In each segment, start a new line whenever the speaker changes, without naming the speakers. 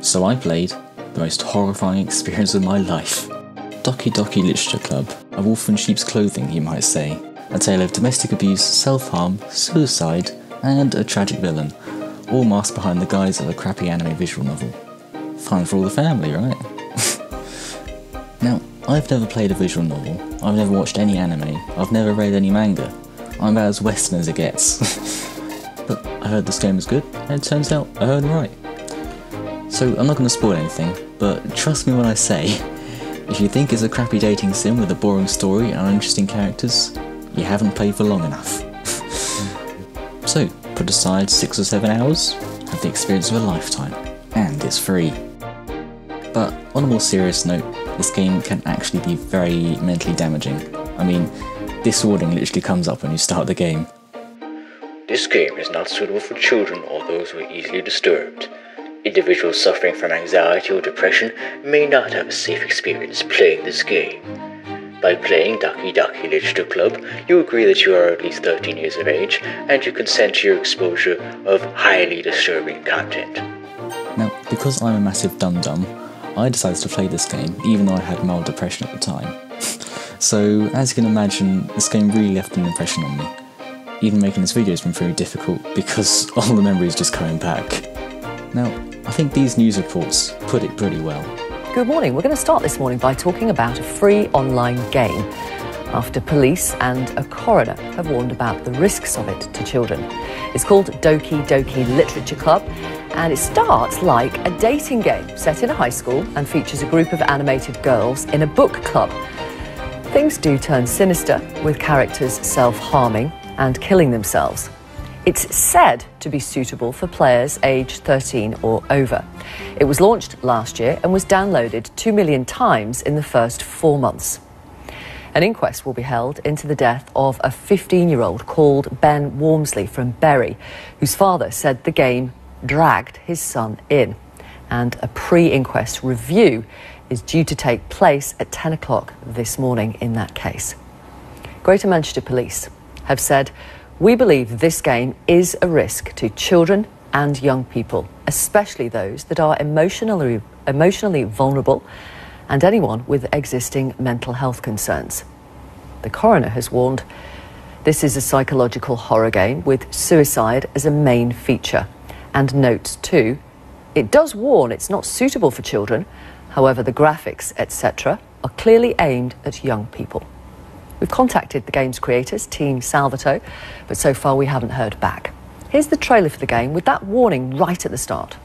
So I played the most horrifying experience of my life. Doki Doki Literature Club, a wolf in sheep's clothing you might say. A tale of domestic abuse, self-harm, suicide, and a tragic villain, all masked behind the guise of a crappy anime visual novel. Fun for all the family, right? Now, I've never played a visual novel, I've never watched any anime, I've never read any manga. I'm about as Western as it gets. But I heard this game was good, and it turns out I heard right. So I'm not going to spoil anything, but trust me when I say, if you think it's a crappy dating sim with a boring story and uninteresting characters, you haven't played for long enough. So, put aside 6 or 7 hours, have the experience of a lifetime, and it's free. But on a more serious note, this game can actually be very mentally damaging. I mean, this warning literally comes up when you start the game.
This game is not suitable for children or those who are easily disturbed. Individuals suffering from anxiety or depression may not have a safe experience playing this game. By playing Doki Doki Literature Club, you agree that you are at least 13 years of age, and you consent to your exposure of highly disturbing content.
Now, because I'm a massive dum-dum, I decided to play this game even though I had mild depression at the time. So, as you can imagine, this game really left an impression on me. Even making this video has been very difficult because all the memories just coming back. Now, I think these news reports put it pretty well.
Good morning. We're going to start this morning by talking about a free online game after police and a coroner have warned about the risks of it to children. It's called Doki Doki Literature Club, and it starts like a dating game set in a high school and features a group of animated girls in a book club. Things do turn sinister, with characters self-harming and killing themselves. It's said to be suitable for players aged 13 or over. It was launched last year and was downloaded 2 million times in the first 4 months. An inquest will be held into the death of a 15-year-old called Ben Wormsley from Bury, whose father said the game dragged his son in. And a pre-inquest review is due to take place at 10 o'clock this morning in that case. Greater Manchester Police have said, "We believe this game is a risk to children and young people, especially those that are emotionally vulnerable and anyone with existing mental health concerns." The coroner has warned this is a psychological horror game with suicide as a main feature, and notes too, it does warn it's not suitable for children. However, the graphics, etc., are clearly aimed at young people. We've contacted the game's creators, Team Salvato, but so far we haven't heard back. Here's the trailer for the game with that warning right at the start.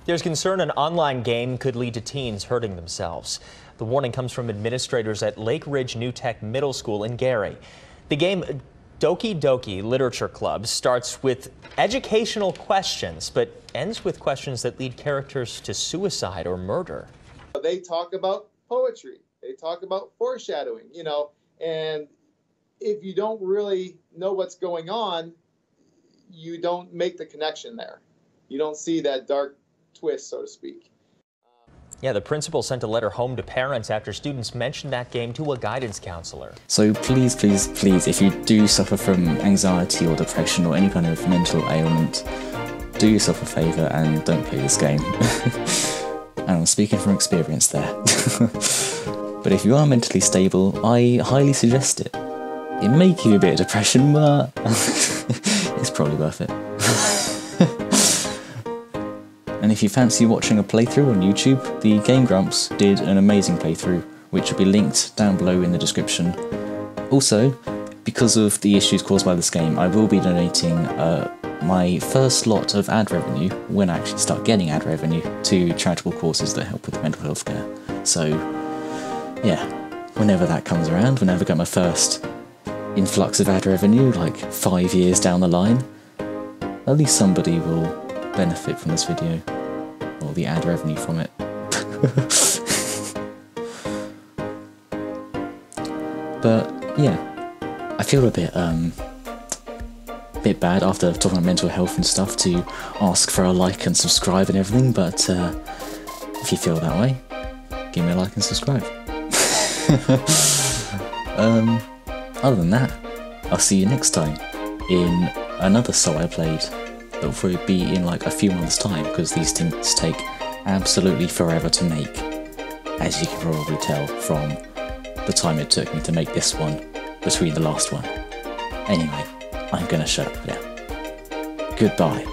There's concern an online game could lead to teens hurting themselves. The warning comes from administrators at Lake Ridge New Tech Middle School in Gary. The game Doki Doki Literature Club starts with educational questions, but ends with questions that lead characters to suicide or murder.
They talk about poetry, they talk about foreshadowing, and if you don't really know what's going on, you don't make the connection there. You don't see that dark twist, so to speak.
Yeah, the principal sent a letter home to parents after students mentioned that game to a guidance counselor.
So please, please, please, if you do suffer from anxiety or depression or any kind of mental ailment, do yourself a favour and don't play this game. And I'm speaking from experience there. But if you are mentally stable, I highly suggest it. It may give you a bit of depression, but it's probably worth it. And if you fancy watching a playthrough on YouTube, the Game Grumps did an amazing playthrough, which will be linked down below in the description. Also, because of the issues caused by this game, I will be donating my first lot of ad revenue, when I actually start getting ad revenue, to charitable causes that help with mental health care. So, yeah, whenever that comes around, whenever I get my first influx of ad revenue, like 5 years down the line, at least somebody will benefit from this video, or the ad revenue from it. But yeah, I feel a bit bad after talking about mental health and stuff to ask for a like and subscribe and everything, but if you feel that way, give me a like and subscribe. Other than that, I'll see you next time in another song I played. It'll probably be in like a few months' time, because these things take absolutely forever to make, as you can probably tell from the time it took me to make this one between the last one. Anyway, I'm gonna shut up now. Goodbye.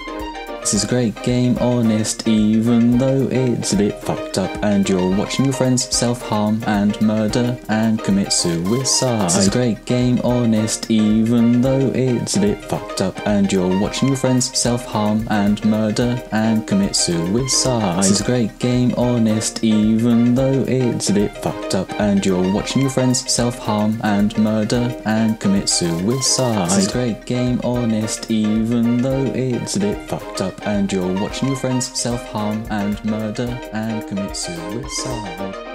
This is a great game, honest, even though it's a bit fucked up and you're watching your friends self-harm and murder and commit suicide. This is a great game, honest, even though it's a bit fucked up and you're watching your friends self-harm and murder and commit suicide. This is a great game, honest, even though it's a bit fucked up and you're watching your friends self-harm and murder and commit suicide. This is a great game, honest, even though it's a bit fucked up and you're watching your friends self-harm and murder and commit suicide.